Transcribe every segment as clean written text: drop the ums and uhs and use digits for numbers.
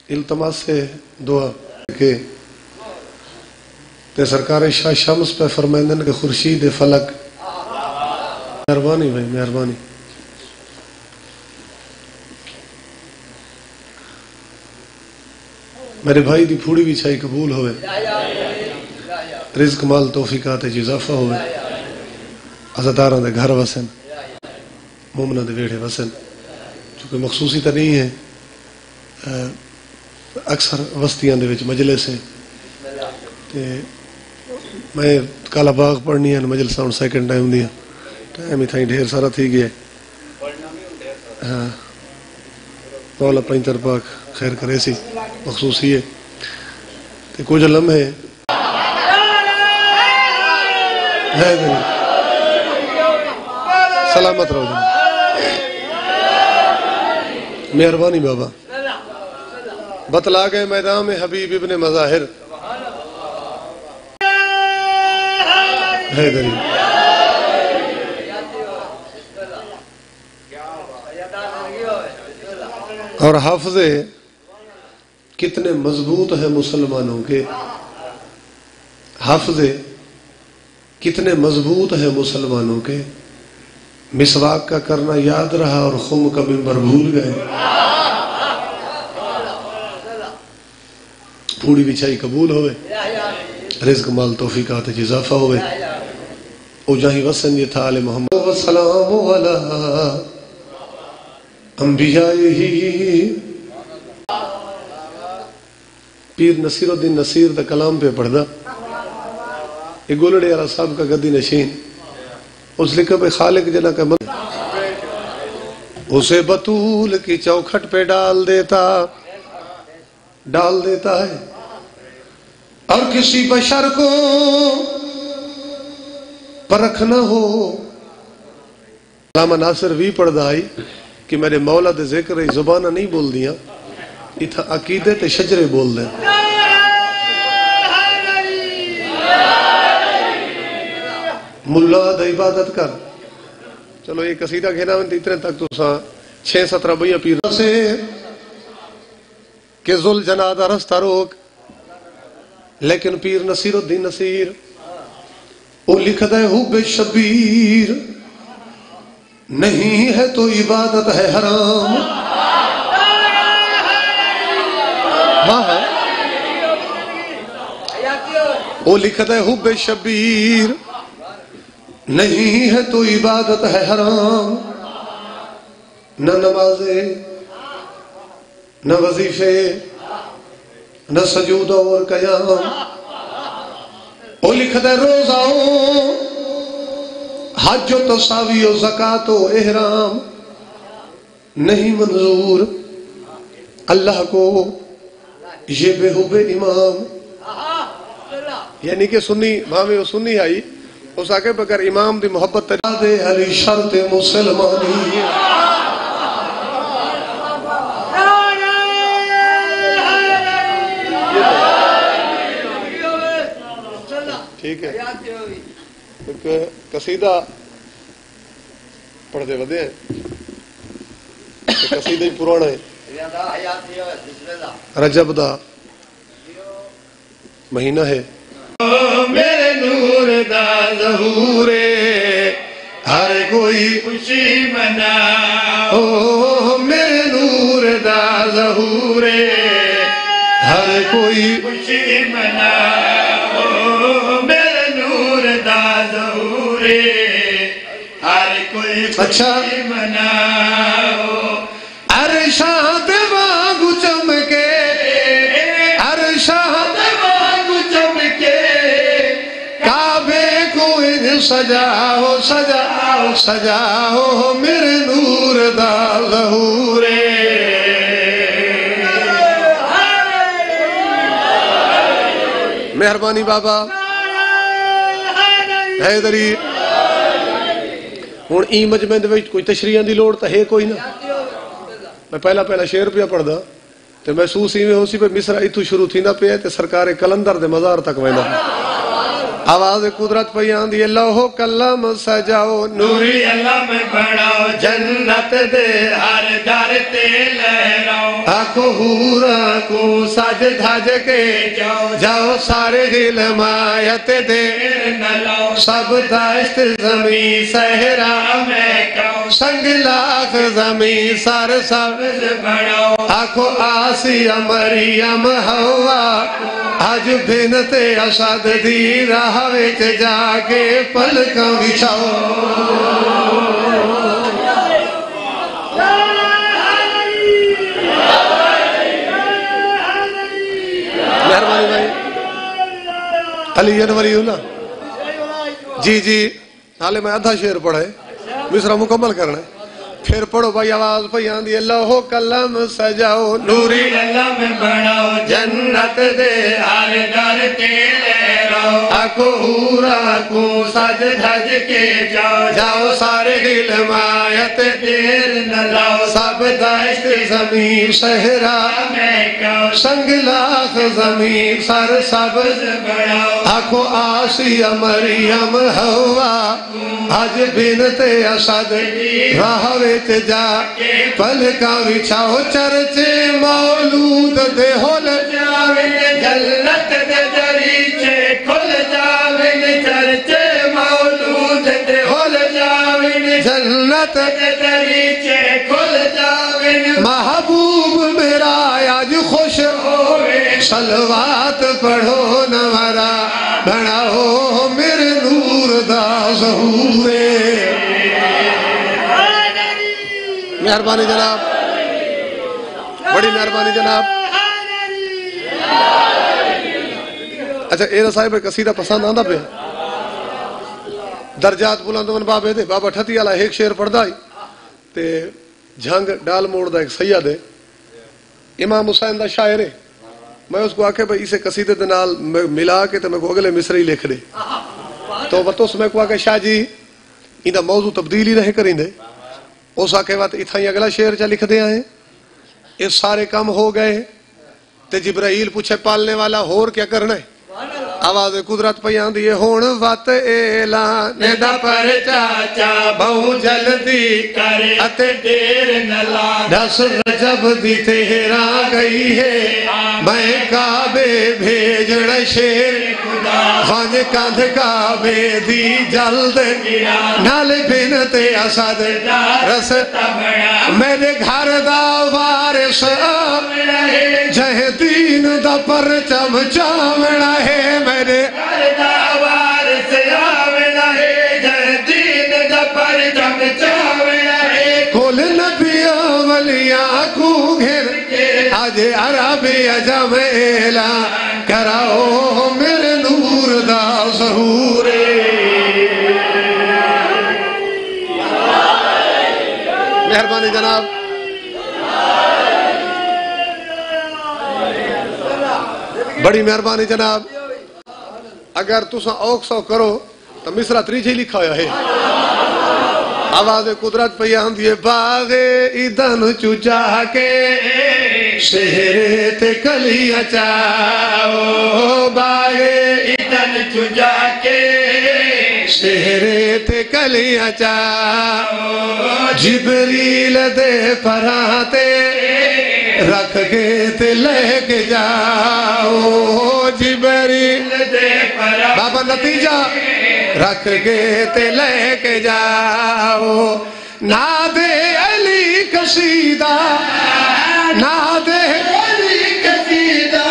التماس سے دعا کہ تے سرکار شاہ شمس پہ فرمائندن کہ خورشید فلک. مہربانی بھائی مہربانی. میرے بھائی دی پھوڑی بھی چھائی قبول ہوئے، رزق مال توفیقات اضافہ ہوئے، عزاداراں دے گھر وسن، مومنہ دے ویڑے وسن. چونکہ مخصوصی تا نہیں ہے، اکثر وستیاں دے وچ مجلس ہیں. میں کالا باغ پڑھنی ہے مجلس ہوں سیکنڈ ٹائم دیا ٹائم ہی تھائیں ڈھیر سارا تھی گیا. ہاں مولا پینتر پاک خیر کرے سی مخصوصی ہے کہ کچھ لمحے سلامت رہو جناب. مہربانی بابا. بتلا گئے میدان میں حبیب ابن مظاہر حیدری. اور حافظے کتنے مضبوط ہیں مسلمانوں کے، حافظے کتنے مضبوط ہیں مسلمانوں کے. مسواک کا کرنا یاد رہا اور خم کا منبر بھول گئے. پوڑی بچھائی قبول ہوئے، رزق مال توفیقات اضافہ ہوئے. او جاہی وسن یہ تھا آل محمد والسلام علی انبیائہی. پیر نصیر الدین نصیر دا کلام پہ پڑھ دا. یہ گولڑے علیہ صاحب کا گدی نشین اس لکھا پہ خالق جنا کا من اسے بطول کی چوکھٹ پہ ڈال دیتا ہے اور کسی بشر کو پرکھ نہ ہو. علامہ ناصر وی پڑھ دا آئی کہ میرے مولا دے ذکر زبانہ نہیں بول دیا، اتھا عقیدے تے شجرے بول دیں. ملا دا عبادت کر. چلو یہ قصیدہ گھنا میں اتنے تک تو ساں 6-17 بھئیاں پیر سے کہ ذل جنادہ رستہ روک. لیکن پیر نصیر الدین نصیر وہ لکھ دے حب شبیر نہیں ہے تو عبادت ہے حرام. ہاں ہے وہ لکھ دے حب شبیر نہیں ہے تو عبادت ہے حرام. نہ نمازیں نہ وظیفے نہ سجود اور قیام. وہ لکھ دے روزاؤں حج و تساوی و زکاة و احرام نہیں منظور اللہ کو یہ بے حب امام. یعنی کہ سنی بھاوے وہ سنی آئی اس آگے بگر امام دی محبت تجادے علی شرط مسلمانی. ٹھیک ہے ایک قصیدہ پڑھ دے ودے ہیں. قصیدہ ہی پرانا ہے، رجب دا مہینہ ہے. میرے نور دا ظہورے ہر کوئی خوشی منا. میرے نور دا ظہورے ہر کوئی خوشی منا. میرے نور دا ظہورے ہر کوئی خوشی منا. عرشاں تے وانگو چمکے عرشاں سجاؤ سجاؤ سجاؤ میرے نور دا ظہورے. مہربانی بابا حیدری. ہوں ای مجمع دے وچ کوئی تشریحاں دی لوڑ تا ہے کوئی نہ. میں پہلا شعر پیا پڑھدا تے محسوس ایویں ہو سی پہ مصرع ایتھوں شروع تھیندا پیا تے سرکار کلندر دے مزار تک ویندا. آواز قدرت پہ آندھی لوہو قلم سجاؤ نوری علم بڑھاؤ جنت دے ہر در تے لہراؤ آنکھوں حورا کو سج دھج کے جاؤ سارے علمایت دیر نہ لاؤ سب داشت زمین صحرا میں کہوں سنگ لاکھ زمین سر سبز بڑھاؤ آنکھوں آسیہ مریم ہوا آج بنت اسد دی راہ وچ جا کے پلکاں بچھاؤ مہربانی بھائی علی انوری اللہ جی جی حالے میں آدھا شعر پڑھے مصرع مکمل کرنا ہے پھر پڑھو بھائی آواز پہ آندھی لوہو قلم سجاؤ نوری علم بڑھاؤ جنت دے ہر در تے لہراؤ آنکھوں حورا کو سج دھج کے جاؤ سارے علمایت دیر نہ لاؤ سب داشت زمین صحرا میں کہوں سنگ لاکھ زمین سر سبز بڑھاؤ آنکھوں آسیہ مریم ہوا آج بنت اسد راہ وچ جا پلکاں بچھاؤ چرچے مولود دے ہول جاویں جنت دے دریچے کھل جاویں چرچے مولود دے ہول جاویں جنت دے دریچے کھل جاویں محبوب میرا آج خوش ہوئے صلوات پڑھو نورا بناؤ میرے نور دا ظہورے مہربانی جناب بڑی مہربانی جناب اچھا ایرا صاحب قصیدہ پسند آندہ پہ درجات بلندون بابے دے بابا ٹھتی والا ایک شعر پڑھدا ہی تے جھنگ ڈال موڑ دا ایک سید ہے امام حسین دا شاعر ہے میں اس کو آکے بھئی اسے قصیدے دے نال ملا کے تے میں کو اگلے مصری لکھ دے تو بتوس میں کو آکے شاہ جی ان دا موضوع تبدیل ہی رہے کریں دے اس آکے بات اتھائی اگلا شعر چا لکھ دے آئے اس سارے کام ہو گئے تے جبرائیل پوچھے پالنے والا ہور کیا کرنا ہے آواز قدرت پہ آندھی ہون وات اعلان دا پر چاچا بہو جلدی کرے اتے دیر نہ لا 10 رجب دی تیرا گئی ہے میں کعبے بھیجڑ شیر خانج کاندھ کعبے دی جلد نال بنت اسد رس میرے گھر دا وارث جہ دین دا پرچم چاوڑا ہے میرے گھر دا وارث آوڑا ہے جہ دین دا پرچم چاوڑا ہے کل نبیوں ولیاں کو گھر آج عربی عجم اعلان کراؤ میرے نور دا ظہور مہربانی جناب بڑی مہربانی جناب اگر تسا اوک سو کرو تو مصرع تریجی لکھا ہوا ہے آواز قدرت پہ آندھی باغ ایدن چجا کے شہرے تے کلیاں چاؤ باغ ایدن چجا کے شہرے تے کلیاں چاؤ جبریل دے پراتے رکھ کے تے لے کے جاؤ جبریل دے پرا بابا نتیجہ رکھ کے تے لے کے جاؤ ناد علی قصیدہ ناد علی قصیدہ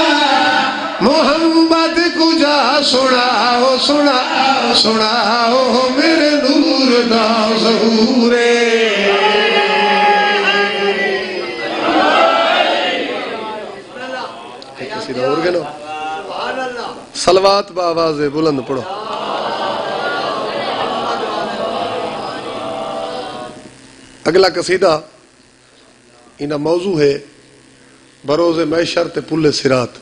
محمد کو جا سناؤ سناؤ سناؤ میرے نور دا ظہور قصیدہ اور گنو صلوات بآواز بلند پڑھو اگلا قصیدہ انہا موضوع ہے بروز محشر تے پل صراط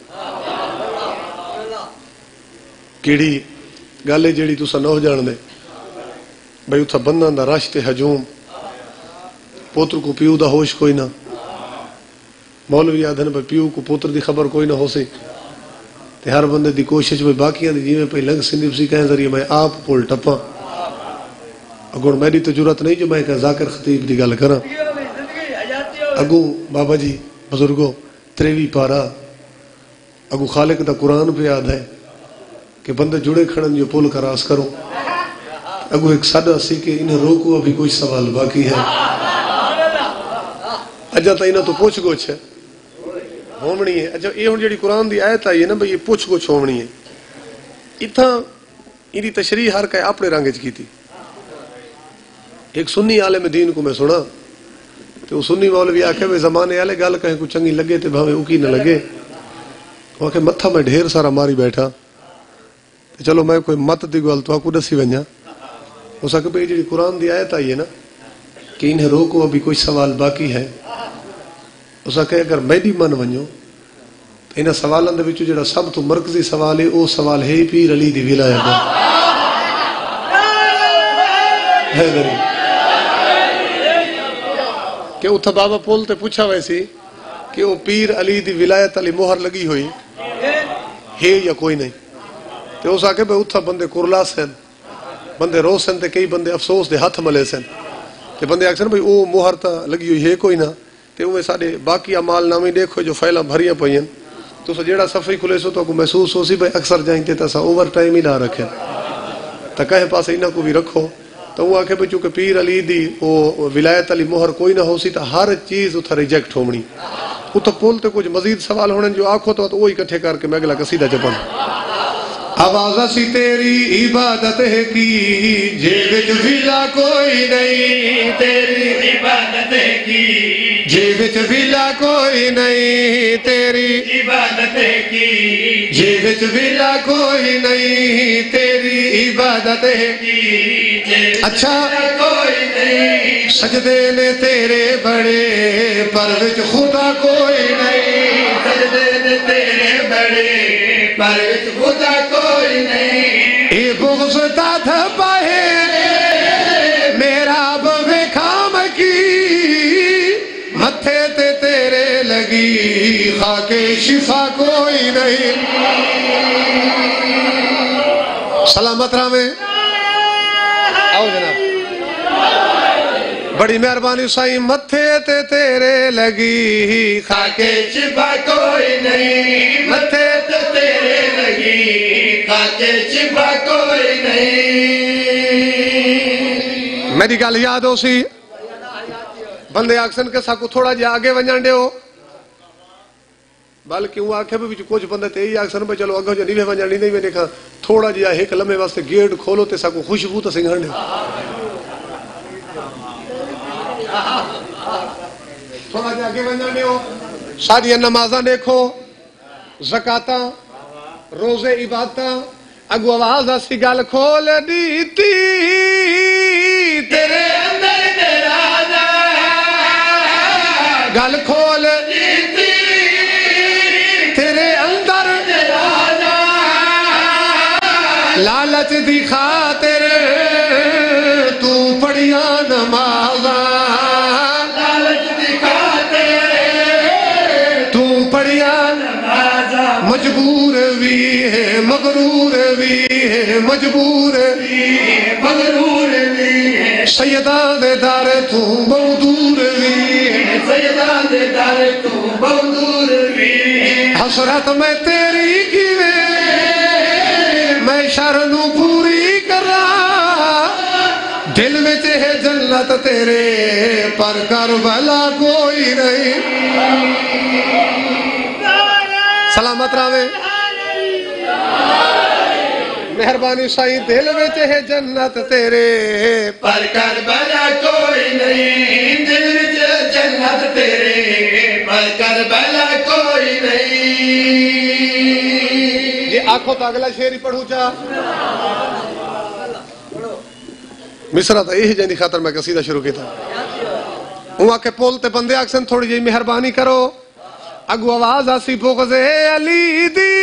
کیڑی گالے جیڑی تسا نو جان دے بھئی اتھا بندان دا رش تے ہجوم پوتر کو پیو دا ہوش کوئی نہ مولوی آدھن پہ پیو کو پوتر دی خبر کوئی نہ ہو سی تے ہر بندے دی کوشش میں باقیاں دی جیویں پہ لنگ سندھی سی کہیں ذریعے میں آپ پول ٹپاں اگوں میری تو ضرورت نہیں جو میں کہ ذاکر خطیب دی گل کراں اگوں بابا جی بزرگوں 23 پارا اگوں خالق دا قرآن پہ یاد ہے کہ بندے جڑے کھڑن جو پول کراس کرو اگوں ایک سادہ سی کہ انہیں روکو ابھی کوئی سوال باقی ہے اجا تا انہیں تو پوچھ گوچھ ہے ہومنی ہے اچھا یہ ہن جڑی قرآن دی آیت آئی ہے نا بھئی یہ پوچھ گوچھ ہومنی ہے اتھاں انہی تشریح ہر کہے اپنے رنگ چ کیتی ایک سنی عالم دین کو میں سنا تو وہ سنی مولوی آکھے میں زمانے والے گل کہیں کو چنگی لگے تے بھاویں اوکی نہ لگے وہ آکھے متھا میں ڈھیر سارا ماری بیٹھا چلو میں کوئی مت دی گل تو کو دسی ونجا اس آکھے بھئی جڑی قرآن دی آیت آئی ہے نا کہ انہیں روکو ابھی کوئی سوال باقی ہے اس آکھے اگر میں بھی من ونجو تو انہاں سوالوں دے وچوں جڑا سب تو مرکزی سوال ہے وہ سوال ہے پیر علی دی ولایت ہے غریب کہ اتھا بابا پول تے پوچھا ویسی کہ وہ پیر علی دی ولایت علی مہر لگی ہوئی ہے یا کوئی نہیں تو اس آکے بھئی اتھا بندے کرلا سن بندے رو سن تے کئی بندے افسوس دے ہاتھ ملے سن کہ بندے آکسن بھئی او مہر تا لگی ہوئی ہے کوئی نہ تے وہ ساڑے باقی عمال نامی دیکھو جو فیلہ بھریاں پئین تو سا جیڑا صفحی کھلے سو تو کو محسوس ہو سی بھئی اکثر جائیں تے تسا اوور ٹائم ہی نہ رکھے تا کہے پاس انہاں کو بھی رکھو تو وہ آکھے بھئی چونکہ پیر علی دی وہ ولایت علی مہر کوئی نہ ہو سی تا ہر چیز اتھا ریجیکٹ ہومنی اتھا پولتے کچھ مزید سوال ہونے جو آنکھو تو وہی کٹھے کر کے میں اگلا قصیدہ چپن آواز سی تیری عبادت ہے کی جیوچ ویلا کوئی نہیں تیری عبادت ہے کی جیوچ ویلا کوئی نہیں تیری عبادت ہے کی جیوچ ویلا کوئی نہیں تیری عبادت ہے کی اچھا کوئی نہیں سجدے نے تیرے بڑے پر وچ خدا کوئی نہیں سجدے نے تیرے بڑے پر وچ خدا کوئی نہیں اے بغض تا دھپا ہے میرا بوے کام کی متھے تے تیرے لگی خاک شفا کوئی نہیں سلامت رامے آؤ جناب بڑی مہربانی سائیں متھے تے تیرے لگی خاک شفا کوئی نہیں متھے تے تیرے لگی خاک شفا کوئی نہیں میری گل یاد ہو سی بندے آکسن کے ساکو تھوڑا جی آگے ونجن دے ہو بلکہ وہ آکھے بھی کچھ بندے تے ہی آکسن بھئی چلو اگو جو نیوے ونجن نہیں میں دیکھا تھوڑا جی ایک لمحے واسطے گیٹ کھولو تے ساکو خوشبو تے سنگھن دے تھوڑا جی آگے ونجن دے ہو ساری نمازاں دیکھو زکاتاں روزے عبادتاں اگو آواز اسی گل کھول دیتی تیرے اندر تیرا گل کھول دیتی تیرے اندر تیرا لالچ دی خاطر تو پڑھیا نمازاں لالچ دی خاطر تو پڑھیا نمازاں مجبور بھی ہے مغرور بھی ہے مجبور بھی ہے مغرور بھی ہے سیدان دے دار تو بہت دور بھی ہے سیدان دے دار تو بہت دور بھی ہے حسرت میں تیری کیوے میں شرنو پوری کرا دل میں ہے جنت تیرے پر کربلا کوئی نہیں سلامت راوے مہربانی سائیں دل وچ ہے جنت تیرے پر کربلا کوئی نہیں دل وچ جنت تیرے پر کربلا کوئی نہیں یہ آنکھوں تو اگلا شعر ہی پڑھوں چاہ مصرہ تھا یہ جنی خاطر میں قصیدہ شروع کی تھا وہاں کے پول تے بندے آکسن تھوڑی جی مہربانی کرو اگو آواز آسی بغض علی دی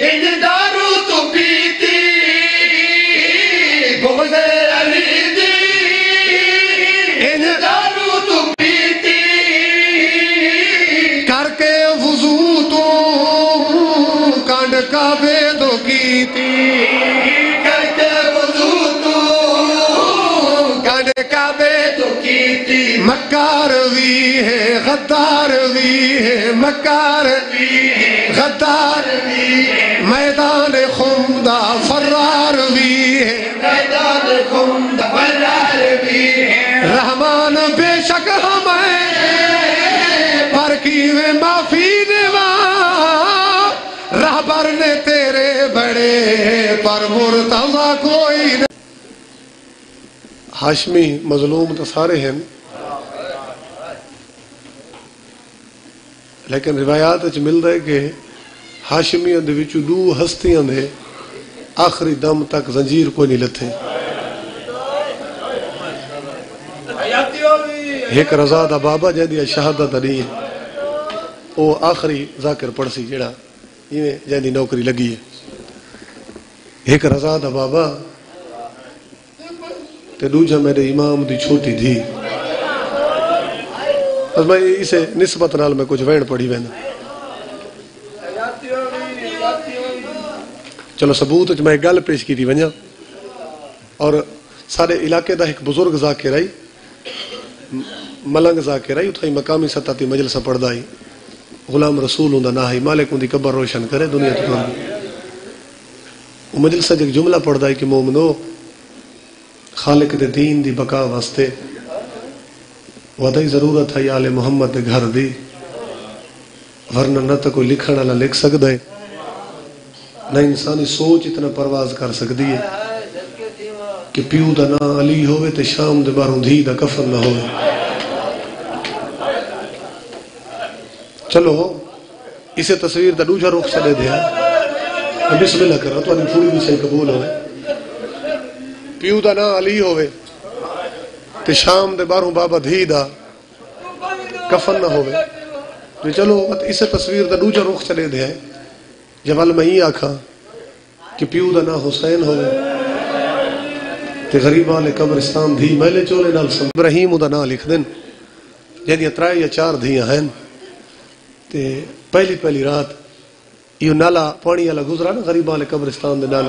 ان دارو تو پیتی بغض علی دی ان دارو تو پیتی کر کے وضو تو کعبے تو کیتی کرتے وضو تو کن کعبے تو کیتی مکار بھی ہے غدار بھی ہے مکار بھی ہے غدار بھی ہے میدان خمدہ فرار بھی ہے میدان خمد برار بھی ہے رحمان بے شک ہمیں پر کیویں معافی نوا رہبر نے تیرے بڑے پر مرتضی کوئی نہیں ہاشمی مظلوم تو سارے ہیں لیکن روایات وچ ملدا ہے کہ ہاشمیاں دے وچوں دو ہستیاں دے آخری دم تک زنجیر کوئی نہیں لتھے ایک رضا دا بابا جہدی شہادت نہیں ہے وہ آخری ذاکر پڑھ سی جڑا جہدی نوکری لگی ہے ایک رضا دا بابا تے دوجا میرے امام دی چھوٹی تھی بس میں اسے نسبت نال میں کچھ وین پڑھی وین چلو ثبوت میں ایک گل پیش کی تھی ونجا اور سارے علاقے دا ایک بزرگ ذاکر آئی ملنگ ذاکر آئی اتھائی مقامی سطح تی مجلسہ پڑھدا آئی غلام رسول ہوں دا نہ آئی مالک ہوں دی قبر روشن کرے دنیا تو کام وہ مجلسہ ایک جملہ پڑھدا آئی کہ مومنو خالق دے دین دی بقا واسطے وعدائی ضرورت ہے آل محمد دے گھر دی ورنہ نہ تو کوئی لکھن والا لکھ سکتا ہے نہ انسانی سوچ اتنا پرواز کر سکتی ہے کہ پیو دا نا علی ہوئے تے شام دے باروں دھی دا کفن نہ ہوئے چلو اسے تصویر دا دوجا رخ چلے دیا میں بسم اللہ کر رہا تو انہیں پوری بھی صحیح قبول ہوئے پیو دا نا علی ہوئے تے شام دے باروں بابا دھی دا کفن نہ ہوئے تو چلو اسے تصویر دا دوجا رخ چلے دیا جب میں ہی آکھا کہ پیو دا نا حسین ہوئے تے غریبان قبرستان دھی میلے چولے نال سم ابراہیم دا نا لکھ دن جہدیاں 3 یا 4 دھیاں ہیں تے پہلی رات یہ نالا پانی والا گزرا نا غریبان قبرستان دے نال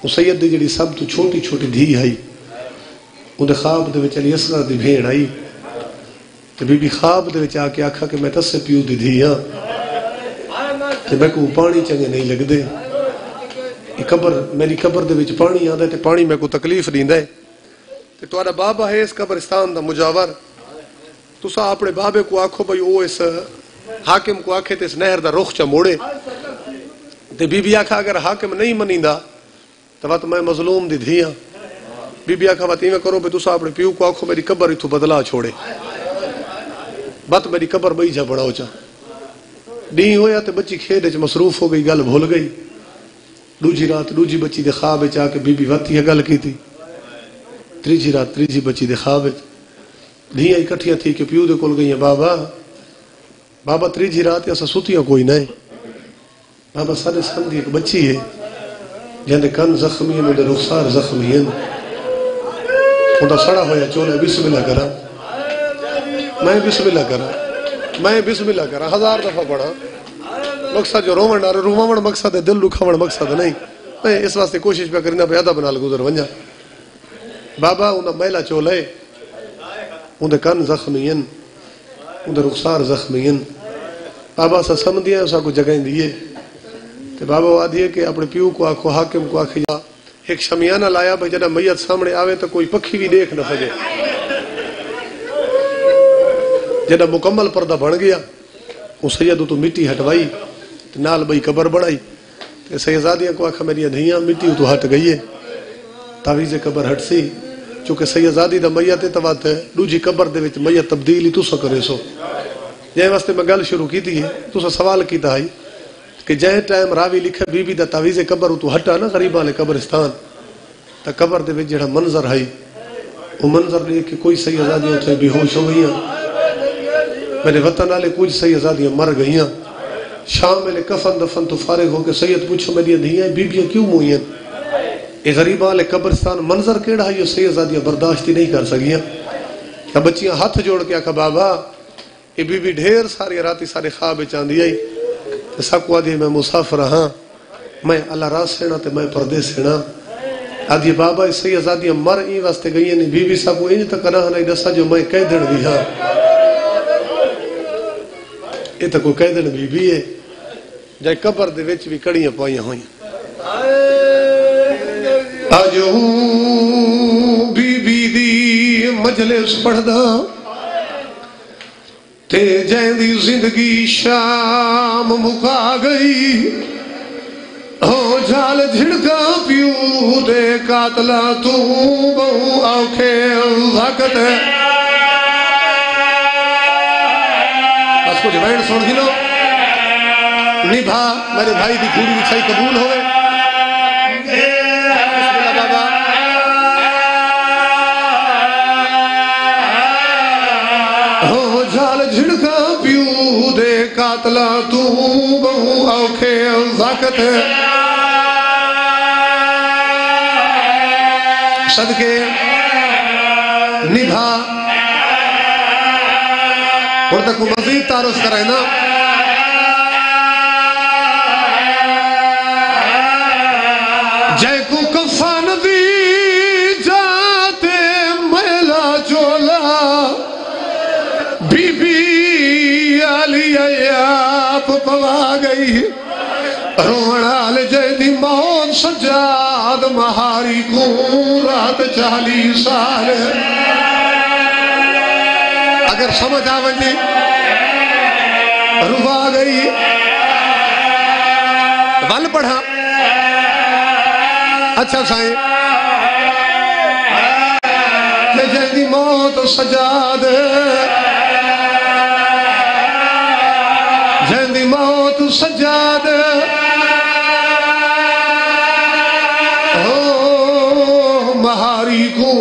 وہ سید دی جڑی سب تو چھوٹی دھی آئی اندے خواب دے وچ علی اصغر دی بھیڑ آئی تے بی بی خواب دے وچ آ کے آکھا کہ میں تسے پیو دی دھی ہاں تے میں کو پانی چنگے نہیں لگ دے میری قبر دے وچ پانی آندا تے پانی میں کو تکلیف دیندا ہے تے تہاڈا بابا ہے اس قبرستان دا مجاور تسا اپنے بابے کو آکھو بھئی او اس حاکم کو آکھے تے اس نہر دا رخ چا موڑے تے بی بی آکھا اگر حاکم نہیں منیندا تو وقت میں مظلوم دی دھی ہاں بی بی آکھا وقت میں کرو بھئی تسا اپنے پیو کو آکھو میری قبر اتھو بدلا چھوڑے بات میری قبر بئی جا بڑھاؤ چا نہیں ہویا تے بچی کھیڈ وچ مصروف ہو گئی گل بھول گئی دوجی رات دوجی بچی دے خواب وچ آ کے بی بی وتی ہے گل کیتی تریجی رات تریجی بچی دے خواب وچ دھیاں اکٹھیاں تھی کہ پیو دے کول گئی ہیں بابا تریجی رات ایسا سوتیاں کوئی نہ ہے بابا سارے سمجھی ایک بچی ہے جہاں دے کن زخمی ہیں دے رخسار زخمی ہیں خدا سڑا ہویا چولے بسم اللہ کرا میں بسم اللہ کرا 1000 دفعہ پڑھا مقصد جو رومن مقصد ہے دل رکھاون مقصد نہیں میں اس واسطے کوشش پہ کرنا پیادہ بنا گزر ونجا بابا انہا میلا چولے اندے کن زخمی ہیں اندے رخسار زخمی ہیں بابا سا سمدھیا اسا کو جگہیں دیئے تے بابا وہ آدھیے کہ اپنے پیو کو آکھو حاکم کو آکھے جا ایک شمیانہ لایا بھئی جنہ میت سامنے آوے تو کوئی پکھی بھی دیکھ نہ سکے جنہ مکمل پردہ بڑھ گیا وہ سیدو تو مٹی ہٹوائی نال بھئی قبر بڑھائی سیدزادیاں کو آکھا میری دھیاں مٹی تو ہٹ گئی ہے تعویز قبر ہٹ سی چونکہ سیدزادی دا میت ہے توات دوجی قبر دے وچ میت تبدیلی تو سا کرے سو جہاں واسطے میں گل شروع کی تھی تو سا سوال کیتا ہے کہ جہاں ٹائم راوی لکھا بی بی دا تعویز قبر تو ہٹا نا غریبان قبرستان تا قبر دے وچ جڑا منظر ہے وہ منظر لے کہ کوئی سیدزادیاں اتھے بے ہوش ہو گئیاں میرے وطن والے کچھ سیدزادیاں مر گئیاں شام میں کفن دفن تو فارغ ہو کے سید پوچھو میری دھیاں بیبیاں کیوں موئی ہیں یہ غریبان والے قبرستان منظر کیڑا ہے یہ سیدزادیاں برداشت ہی نہیں کر سکیاں کہ بچیاں ہاتھ جوڑ کے آکھا بابا یہ بی بی ڈھیر ساری راتی سارے خواب چاندی آئی سب کو آدھی میں مسافر ہاں میں اللہ راز سینا تے میں پردے سینا آدھی بابا اس سے آزادیاں مر این واسطے گئی ہیں بی بی سب کو انج تک نہ نہیں دسا جو میں کہہ دن بھی ہاں یہ تو کوئی کہہ دن بی ہے جائے قبر دے وچ بھی کڑیاں پائیاں ہوئیں آج بی دی مجلس پڑھ دا تے جائیں دی زندگی شام مکا گئی ہو جھال جھڑکا پیو دے قاتلہ تو بہو آوکھے وقت بس کچھ بینڈ سن گی لو نبھا میرے بھائی دی پوری بچھائی قبول ہوئے قاتلہ تو بہو اوکھے وقت صدقے نبھا اور تک مزید تعارف کرائے نا جے کو کفان دی جاتے میلا چولا بی بی علی آپ پوا گئی روڑال جیدی موت سجاد مہاری کو رات 40 سال اگر سمجھ آویں روا گئی ول پڑھا اچھا سائیں جیدی موت سجاد جیندی موت سجاد مہاری کو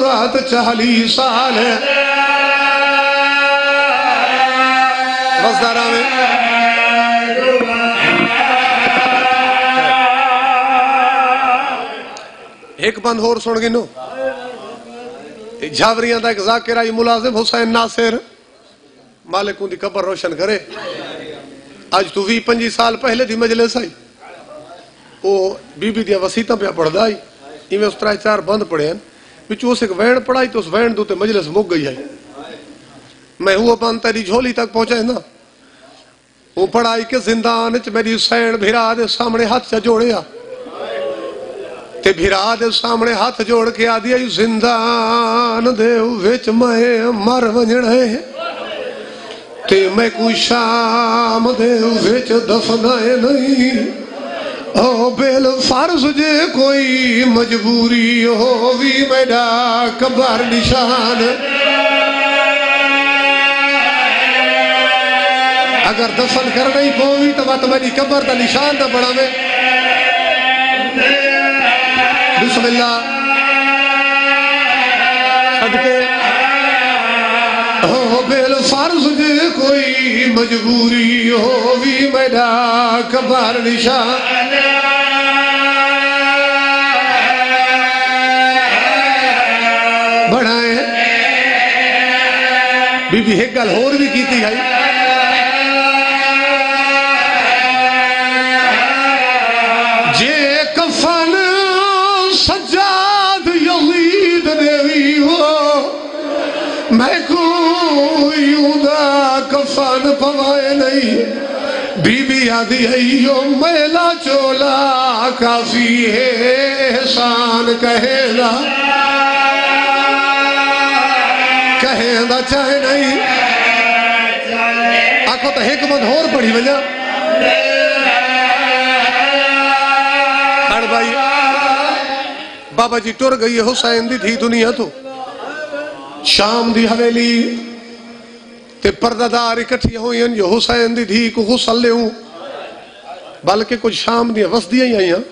رات 40 سال وزدارہ میں ایک بند ہور سن گنو جھاوریاں دا ایک ذاکرہ ملازم حسین ناصر مالکوں دی قبر روشن کرے آج تو 20-25 سال پہلے دی مجلس آئی وہ بی بی دیا وسیطہ پہ پڑھ دائی میں اس طرح 4 بند پڑھے ہیں بچو اس ایک وین پڑھائی تو اس وین دوتے مجلس مک گئی ہے میں ہوا بند تیری جھولی تک پہنچے نا وہ پڑھائی کے زندان میری سین بھیرا دے سامنے ہاتھ چا جوڑیا تے بھیرا دے سامنے ہاتھ جوڑ کے آدیا زندان دے وچ میں مر ونجڑے تے میں کوئی شام دے وچ دفنائے نہیں او بیل فرض جے کوئی مجبوری ہو بھی میرا قبر نشان اگر دفن کر نہیں پوی تو بات میری قبر دا نشان نہ بڑھا میں بسم اللہ صدقے او بیل فرض جے کوئی مجبوری ہو بھی میرا قبر نشان بڑھائیں بی بی ایک گل ہور بھی کیتی ہے جے کفن سجاد یزید نے بھی ہو میں کوئی ادا کفن پوائے نہیں بی بی آدھی ایو میلا چولا کافی ہے احسان کہنا کہنا چاہے نہیں آنکھو تو حکمت ہور پڑھی وجہ کھڑ بھائی بابا جی ٹر گئی حسین دی تھی دنیا تو شام دی حویلی تے پردادار اکٹھی ہوئی ہیں جو حسین دی دھی کو غسل لے ہوں بلکہ کچھ شام دی وسدیاں ہی آئیں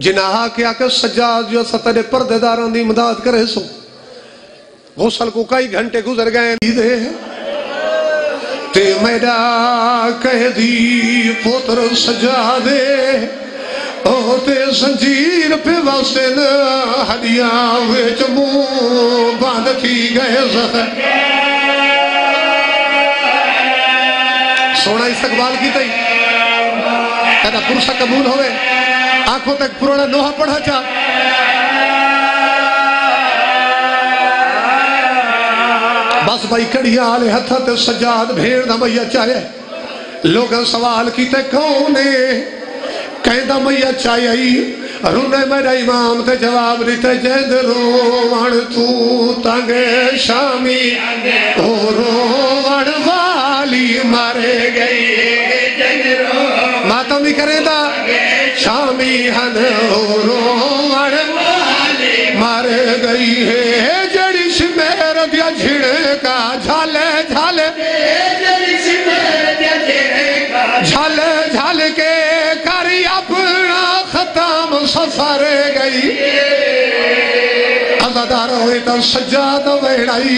جناہا کیا کہ سجاد جو ستر پرداداران دی مداد کرے سو غسل کو کئی گھنٹے گزر گئے دے تے میرا کہہ دی پوتر سجادے او تے زنجیر پہ واسطے نہ ہڈیاں وچ منہ باندھ تھی گئے زخم سونا استقبال کی تھی کہتا پرسا قبول ہوئے آنکھوں تک پرانا نوحہ پڑھا چاہ بس بھائی کڑیاں آلے ہتھت سجاد بھیڑ دا میا چاہے لوگ سوال کیتے کونے کہندہ میا چاہیے رونے میرا امام تے جواب دیتے جید روان تو تانگے شامی روان والی مارے گئی ماتم بھی کریں دا شامی ہن روان والی مارے گئی ہے جڑی شمیر دیا جھڑے کا جھالے جھالے جھالے جھال کے کری اپنا ختم سفر گئی عزادار ہوئے تا سجاد ویڑائی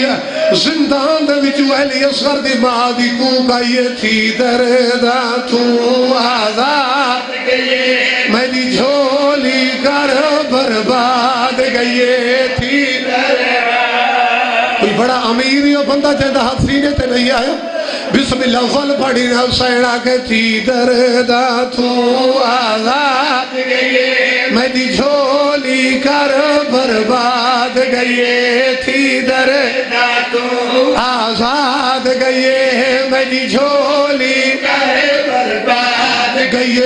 زندان دے وچو اہلی اصغر دی ماں دی کو گئی تھی دردہ تو آزاد میں دی جھولی کر برباد گئی تھی کوئی بڑا امیر ہی بندہ جیدہ ہاتھ سینے تے نہیں آیا بسم اللہ فل پڑی نہ سیڑا کے تھی دردہ تو آزاد میں دی جھولی کر برباد گئی تھی دردہ تو آزاد گئی میں دی جھولی کر برباد گئی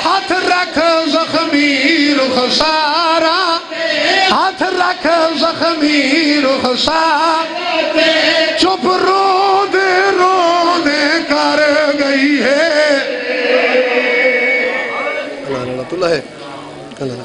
ہاتھ رکھ زخمی رخسارا ہاتھ رکھ زخمی رخسارا چپ رو دے کر گئی ہے اللہ ہے اللہ